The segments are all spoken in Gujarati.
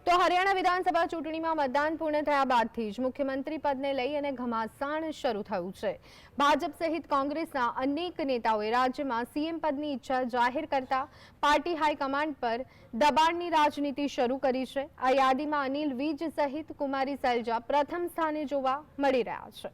તો હરિયાણા વિધાનસભા ચૂંટણીમાં મતદાન પૂર્ણ થયા બાદથી જ મુખ્યમંત્રી પદને લઈ અને ઘમાસાણ શરૂ થયું છે। ભાજપ સહિત કોંગ્રેસના અનેક નેતાઓએ રાજ્યમાં સીએમ પદની ઈચ્છા જાહેર કરતા પાર્ટી હાઈકમાન્ડ પર દબાણની રાજનીતિ શરૂ કરી છે। આ યાદીમાં અનિલ વિજ સહિત કુમારી શૈલજા પ્રથમ સ્થાને જોવા મળી રહ્યા છે।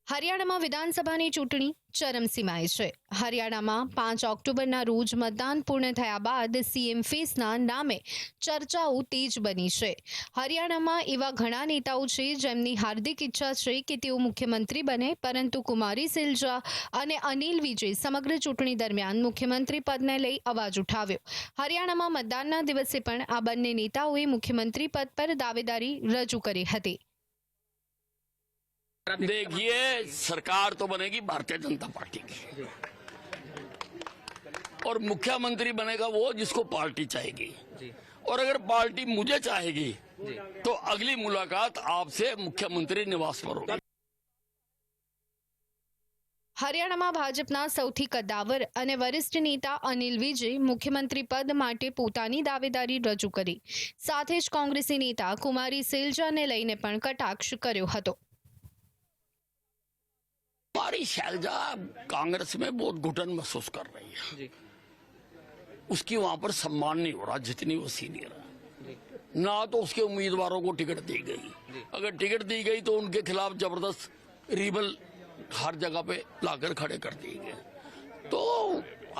હરિયાણામાં વિધાનસભાની ચૂંટણી ચરમસીમાએ છે। હરિયાણામાં 5 ઓક્ટોબરના રોજ મતદાન પૂર્ણ થયા બાદ સીએમ ફેસના નામે ચર્ચાઓ તેજ બની છે। હરિયાણામાં એવા ઘણા નેતાઓ છે જેમની હાર્દિક ઈચ્છા છે કે તેઓ મુખ્યમંત્રી બને, પરંતુ કુમારી શૈલજા અને અનિલ વિજે સમગ્ર ચૂંટણી દરમિયાન મુખ્યમંત્રી પદને લઈ અવાજ ઉઠાવ્યો। હરિયાણામાં મતદાનના દિવસે પણ આ બંને નેતાઓએ મુખ્યમંત્રી પદ પર દાવેદારી રજૂ કરી હતી। देखिए, सरकार तो बनेगी भारतीय जनता पार्टी की और मुख्यमंत्री बनेगा वो जिसको पार्टी चाहेगी। और अगर पार्टी मुझे चाहेगी तो अगली मुलाकात आपसे मुख्यमंत्री निवास पर होगी। હરિયાણામાં ભાજપના સૌથી કદ્દાવર અને વરિષ્ઠ નેતા અનિલ વિજે મુખ્યમંત્રી પદ માટે પોતાની દાવેદારી રજૂ કરી। સાથે જ કોંગ્રેસી નેતા કુમારી શૈલજાને લઈને પણ કટાક્ષ કર્યો હતો। कुमारी शैलजा कांग्रेस में बहुत घुटन महसूस कर रही है। उसकी वहां पर सम्मान नहीं हो रहा जितनी वो सीनियर है। ना तो उसके उम्मीदवारों को टिकट दी गई। अगर टिकट दी गई तो उनके खिलाफ जबरदस्त रिबल हर जगह पे लाकर खड़े कर दिए गए। तो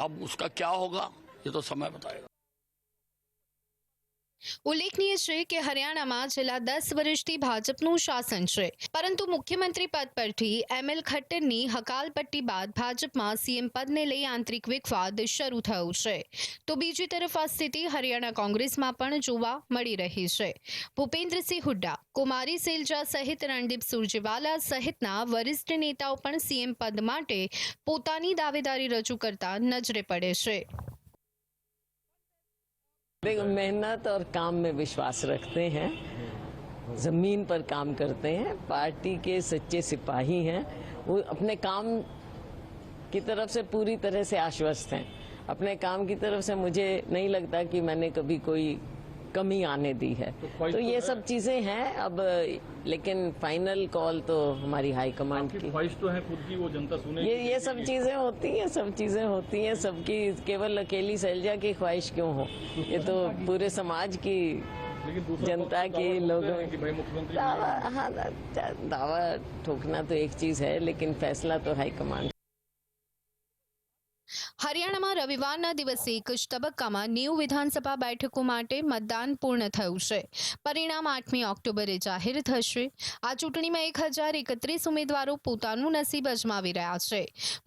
अब उसका क्या होगा ये तो समय बताएगा। ઉલ્લેખનીય છે કે હરિયાણામાં છેલ્લા 10 વર્ષથી ભાજપનું શાસન છે, પરંતુ મુખ્યમંત્રી પદ પરથી એમએલ ખટ્ટરની હકાલપટ્ટી બાદ ભાજપમાં સીએમ પદને લઈ આંતરિક વિખવાદ શરૂ થયો છે। તો બીજી તરફ આ સ્થિતિ હરિયાણા કોંગ્રેસમાં પણ જોવા મળી રહી છે। ભૂપેન્દ્રસિંહ હુડ્ડા, કુમારી શૈલજા સહિત રણદીપ સુરજેવાલા સહિતના વરિષ્ઠ નેતાઓ પણ સીએમ પદ માટે પોતાની દાવેદારી રજૂ કરતા નજરે પડે છે। मेहनत और काम में विश्वास रखते हैं, जमीन पर काम करते हैं, पार्टी के सच्चे सिपाही हैं। वो अपने काम की तरफ से पूरी तरह से आश्वस्त हैं। अपने काम की तरफ से मुझे नहीं लगता कि मैंने कभी कोई कमी आने दी है। तो ये सब चीजें हैं अब, लेकिन फाइनल कॉल तो हमारी हाई कमांड की ख्वाहिश तो है खुद की, वो जनता सुने। ये सब चीजें होती हैं, सब चीजें होती हैं। सबकी केवल अकेली शैलजा की ख्वाहिश क्यों हो? ये तो पूरे समाज की, जनता की, लोगों दावा ठोकना तो एक चीज है, लेकिन फैसला तो हाईकमांड। હરિયાણામાં રવિવારના દિવસે એક જ તબક્કામાં 90 વિધાનસભા બેઠકો માટે મતદાન પૂર્ણ થયું છે। પરિણામ 8મી ઓક્ટોબરે જાહેર થશે। આ ચૂંટણીમાં 1031 ઉમેદવારો પોતાનું નસીબ અજમાવી રહ્યા છે।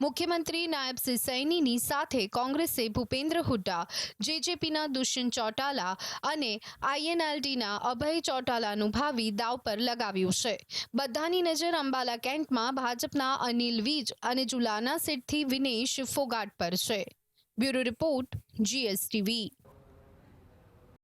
મુખ્યમંત્રી નાયબ સિંહ સૈનીની સાથે કોંગ્રેસે ભૂપેન્દ્ર હુડ્ડા, જેજેપીના દુષ્યંત ચૌટાલા અને આઈએનએલડીના અભય ચૌટાલાનું ભાવિ દાવ પર લગાવ્યું છે। બધાની નજર અંબાલા કેન્ટમાં ભાજપના અનિલ વિજ અને જુલાના સીટથી વિનેશ ફોગાટ પર છે। Bureau report, GSTV।